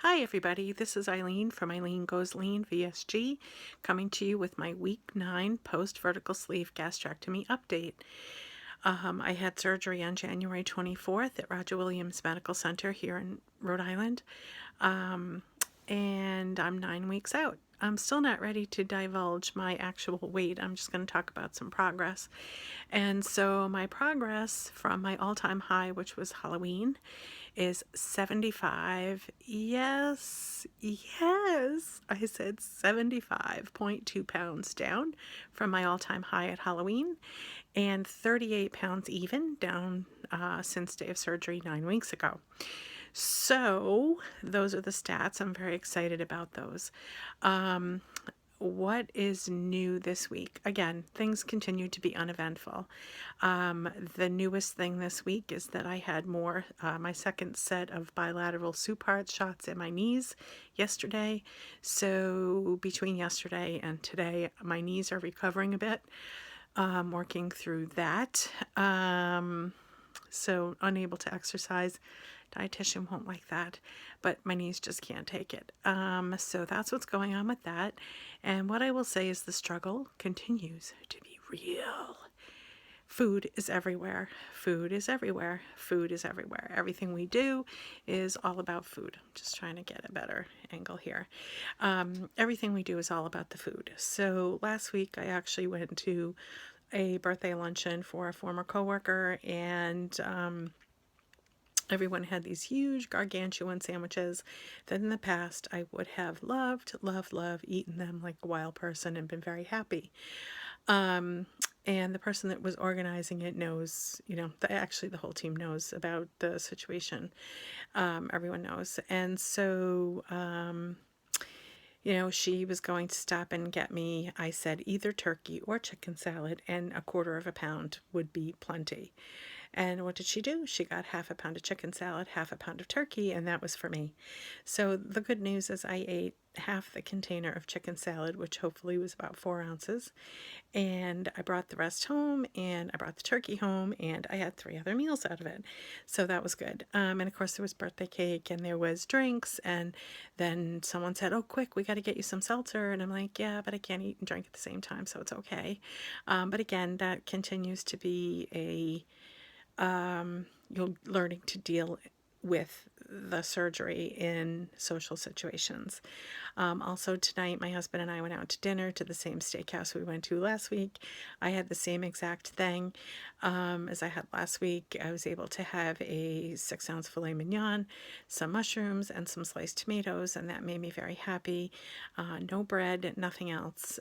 Hi everybody, this is Eileen from EileenGoesLean-VSG coming to you with my week 9 post-vertical sleeve gastrectomy update. I had surgery on January 24th at Roger Williams Medical Center here in Rhode Island, and I'm 9 weeks out. I'm still not ready to divulge my actual weight. I'm just going to talk about some progress. And so my progress from my all-time high, which was Halloween, is 75. Yes, I said 75.2 pounds down from my all-time high at Halloween, and 38 pounds even down since day of surgery 9 weeks ago. So those are the stats. I'm very excited about those. What is new this week? Again, things continue to be uneventful. The newest thing this week is that I had my second set of bilateral Supart shots in my knees yesterday. So between yesterday and today, my knees are recovering a bit. Working through that. So unable to exercise. Dietitian won't like that, but my knees just can't take it. So that's what's going on with that. And what I will say is the struggle continues to be real. Food is everywhere. Food is everywhere. Food is everywhere. Everything we do is all about food. I'm just trying to get a better angle here. Everything we do is all about the food. So last week I actually went to a birthday luncheon for a former coworker, and everyone had these huge gargantuan sandwiches that in the past I would have loved, eaten them like a wild person and been very happy. And the person that was organizing it knows, actually the whole team knows about the situation. Everyone knows. And so, she was going to stop and get me, I said, either turkey or chicken salad, and a quarter of a pound would be plenty. And what did she do? She got half a pound of chicken salad, half a pound of turkey, and that was for me. So the good news is I ate half the container of chicken salad, which hopefully was about 4 ounces. And I brought the rest home, and I brought the turkey home, and I had 3 other meals out of it. So that was good. And of course there was birthday cake, and there was drinks, and then someone said, oh, quick, we got to get you some seltzer. And I'm like, yeah, but I can't eat and drink at the same time, so it's okay. But again, that continues to be you're learning to deal with the surgery in social situations. Also tonight, my husband and I went out to dinner to the same steakhouse we went to last week. I had the same exact thing as I had last week. I was able to have a 6-ounce filet mignon, some mushrooms, and some sliced tomatoes, and that made me very happy. No bread, nothing else.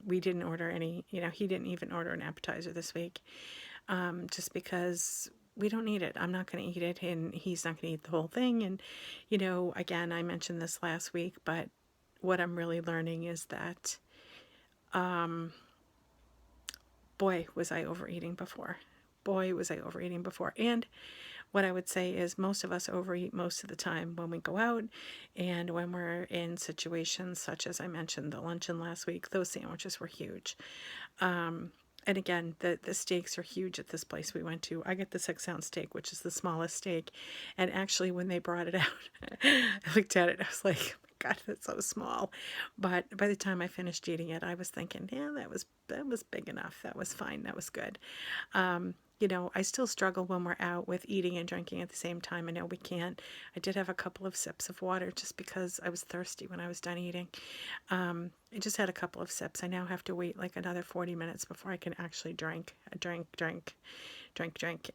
We didn't order any, he didn't even order an appetizer this week. Just because we don't need it. I'm not going to eat it, and he's not going to eat the whole thing. And, again, I mentioned this last week, but what I'm really learning is that, boy, was I overeating before. Boy, was I overeating before. And what I would say is most of us overeat most of the time when we go out, and when we're in situations such as I mentioned the luncheon last week. Those sandwiches were huge. And again, the steaks are huge at this place we went to. I get the 6-ounce steak, which is the smallest steak. And actually, when they brought it out, I looked at it, I was like, oh my God, that's so small. But by the time I finished eating it, I was thinking, yeah, that was big enough. That was fine. That was good. I still struggle when we're out with eating and drinking at the same time. I know we can't. I did have a couple of sips of water just because I was thirsty when I was done eating. I just had a couple of sips. I now have to wait like another 40 minutes before I can actually drink.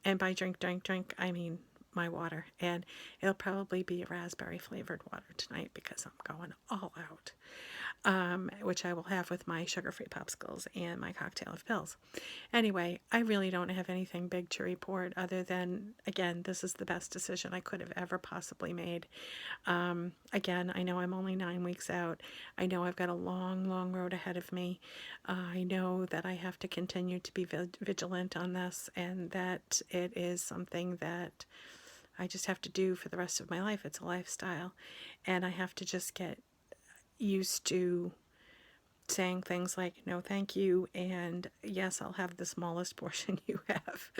And by drink, I mean my water. And it'll probably be a raspberry flavored water tonight because I'm going all out. Which I will have with my sugar-free popsicles and my cocktail of pills. Anyway, I really don't have anything big to report other than, again, this is the best decision I could have ever possibly made. Again, I know I'm only 9 weeks out. I know I've got a long road ahead of me. I know that I have to continue to be vigilant on this, and that it is something that I just have to do for the rest of my life. It's a lifestyle, and I have to just get used to saying things like no thank you, and yes, I'll have the smallest portion you have,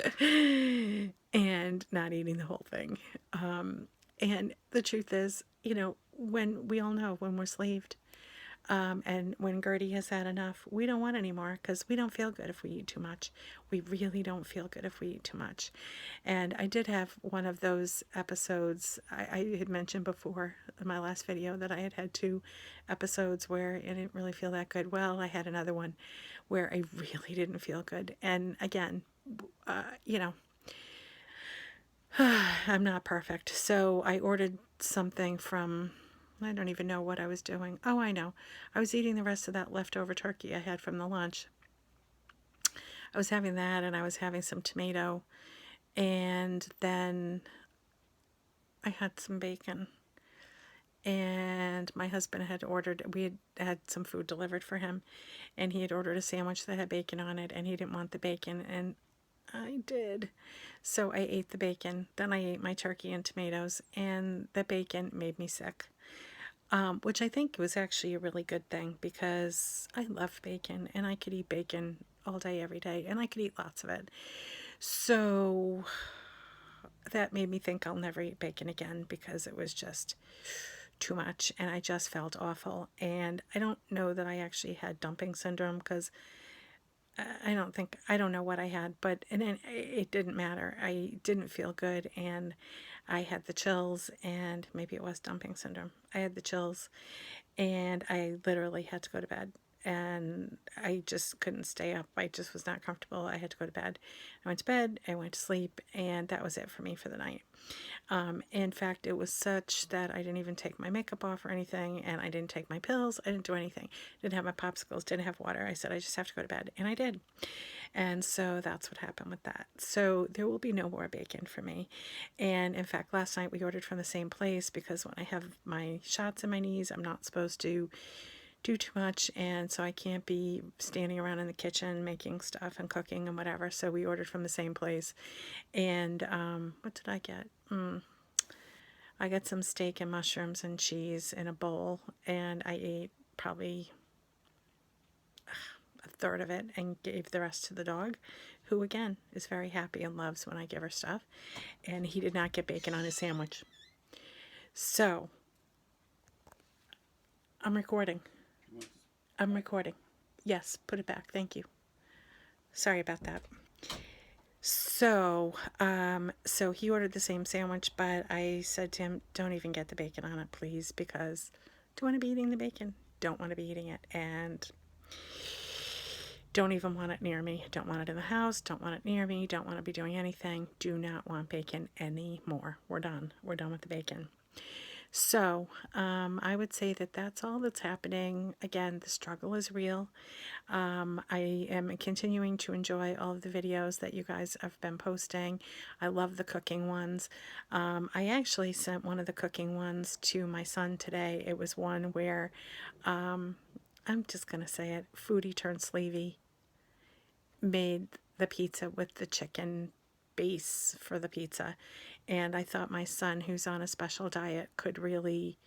and not eating the whole thing. And the truth is, you know, when we all know when we're sleeved, and when Gertie has had enough, we don't want any more because we don't feel good if we eat too much. We really don't feel good if we eat too much. And I did have one of those episodes. I had mentioned before in my last video that I had had 2 episodes where I didn't really feel that good. Well, I had another one where I really didn't feel good. And again, you know, I'm not perfect. So I ordered something from, I don't even know what I was doing. Oh, I know. I was eating the rest of that leftover turkey I had from the lunch. I was having that, and I was having some tomato, and then I had some bacon. And my husband had ordered, we had some food delivered for him, and he had ordered a sandwich that had bacon on it, and he didn't want the bacon, and I did. So I ate the bacon, then I ate my turkey and tomatoes, and the bacon made me sick. Which I think was actually a really good thing because I love bacon and I could eat bacon all day, every day, and I could eat lots of it. So that made me think I'll never eat bacon again because it was just too much and I just felt awful. And I don't know that I actually had dumping syndrome because I don't know what I had, but it didn't matter. I didn't feel good and I had the chills, and maybe it was dumping syndrome. I had the chills and I literally had to go to bed, and I just couldn't stay up. I just was not comfortable. I had to go to bed. I went to bed, I went to sleep, and that was it for me for the night. In fact, it was such that I didn't even take my makeup off or anything, and I didn't take my pills. I didn't do anything. Didn't have my popsicles, didn't have water. I said, I just have to go to bed, and I did. And so that's what happened with that. So there will be no more bacon for me. And in fact, last night we ordered from the same place because when I have my shots in my knees, I'm not supposed to do too much, and so I can't be standing around in the kitchen making stuff and cooking and whatever. So we ordered from the same place. And what did I get? I got some steak and mushrooms and cheese in a bowl, and I ate probably a third of it and gave the rest to the dog, who again is very happy and loves when I give her stuff. And he did not get bacon on his sandwich. So I'm recording. I'm recording. Yes, put it back. Thank you. Sorry about that. So he ordered the same sandwich, but I said to him, don't even get the bacon on it, please, because don't want to be eating the bacon. Don't want to be eating it, and don't even want it near me. Don't want it in the house. Don't want it near me. Don't want to be doing anything. Do not want bacon anymore. We're done. We're done with the bacon. So I would say that that's all that's happening. Again, the struggle is real. I am continuing to enjoy all of the videos that you guys have been posting. I love the cooking ones. I actually sent one of the cooking ones to my son today. It was one where, I'm just going to say it, Foodie turned Sleevey made the pizza with the chicken base for the pizza, and I thought my son, who's on a special diet, could really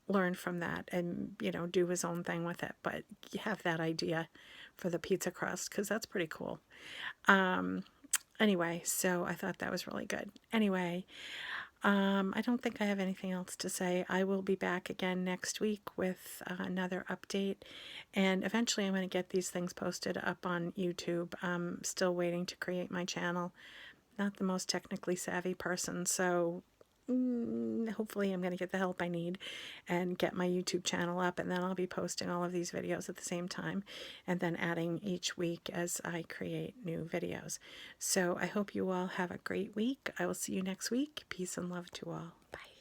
learn from that and, you know, do his own thing with it, but have that idea for the pizza crust because that's pretty cool. Anyway, so I thought that was really good. Anyway, I don't think I have anything else to say. I will be back again next week with another update, and eventually I'm going to get these things posted up on YouTube. I'm still waiting to create my channel. Not the most technically savvy person, so hopefully I'm going to get the help I need and get my YouTube channel up, and then I'll be posting all of these videos at the same time and then adding each week as I create new videos. So I hope you all have a great week. I will see you next week. Peace and love to all. Bye.